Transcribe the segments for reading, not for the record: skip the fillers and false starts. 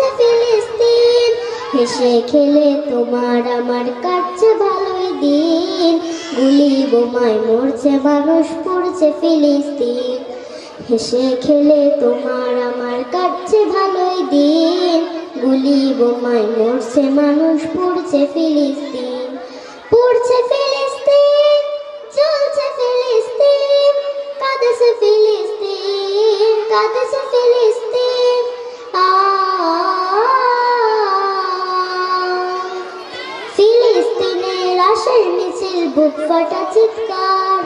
কাঁদছে ফিলিস্তিন। হেসে খেলে তোমার আমার কাটছে ভালোই দিন, গুলি বোমায় মরছে মানুষ পড়ছে ফিলিস্তিন। হেসে খেলে তোমার আমার কাটছে ভালোই দিন, গুলি বোমায় মরছে মানুষ পড়ছে ফিলিস্তিন। পড়ছে ফিলিস্তিন, চলছে ফিলিস্তিন, কাঁদছে ফিলিস্তিন, কাঁদছে ফিলিস্তিন। ফিলিস্তিনের আশার মিছিল, বুক ফাটা চিৎকার,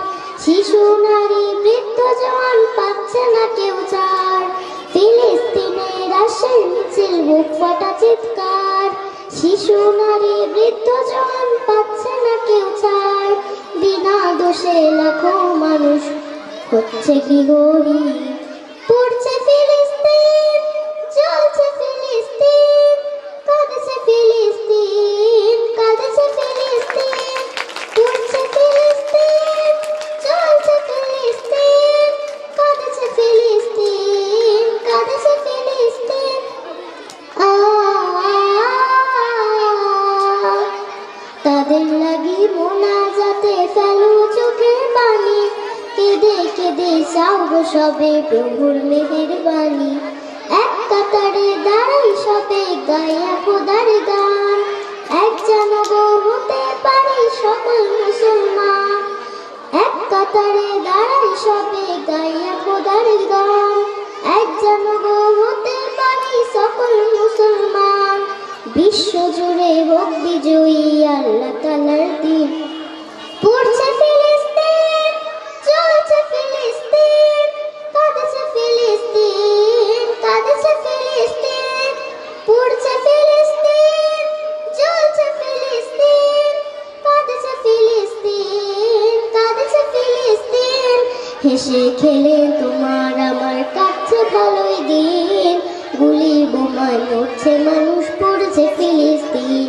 শিশু নারী বৃদ্ধ জওয়ান পাচ্ছে না কেউ ছাড়। ফিলিস্তিনের আশার মিছিল, বুক ফাটা চিৎকার, শিশু নারী বৃদ্ধ জওয়ান পাচ্ছে না কেউ ছাড়। বিনা দোষে লাখো মানুষ হচ্ছে কি গরিব। পড়ছে ফিলিস্তিন, চলছে ফিলিস্তিন, কাঁদছে ফিলিস্তিন, কাঁদছে ফিলিস্তিন। পড়ছে ফিলিস্তিন, চলছে ফিলিস্তিন, কাঁদছে ফিলিস্তিন, কাঁদছে ফিলিস্তিন। তাদের লাগি মোনাজাতে ফেলো চোখের পানি, কেঁদে কেঁদে চাও গো সবে প্রভুর মেহেরবানি। এক কাতারে দাঁড়াই সবে গায়া খোদার গান, এক যেন গো হতে পারে সকল মুসলমান। এক কাতারে দাঁড়াই সবে গায়া খোদার গান, এক যেন গো হতে পারে সকল মুসলমান। বিশ্ব জুড়ে হোক বিজয়ী আল্লাহ তাআলার দিন। পড়ছে ফিলিস্তিন, চলছে ফিলিস্তিন, কাঁদছে ফিলিস্তিন, কাঁদছে ফিলিস্তিন। পড়ছে ফিলিস্তিন, চলছে ফিলিস্তিন, কাঁদছে ফিলিস্তিন, কাঁদছে ফিলিস্তিন। হেসে খেলে তোমার আমার কাটছে ভালোই দিন, গুলি বোমায় মরছে মানুষ পড়ছে ফিলিস্তিন।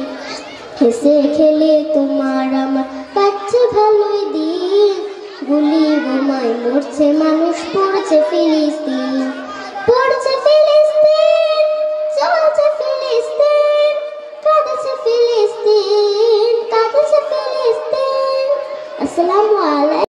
হেসে খেলে তোমার আমার কাটছে ভালোই দিন, গুলি বোমায় মরছে মানুষ পড়ছে ফিলিস্তিন। পড়ছে ফিলিস্তিন, চলছে ফিলিস্তিন, কাঁদছে ফিলিস্তিন, কাঁদছে ফিলিস্তিন। আসসালামু আলাইকুম।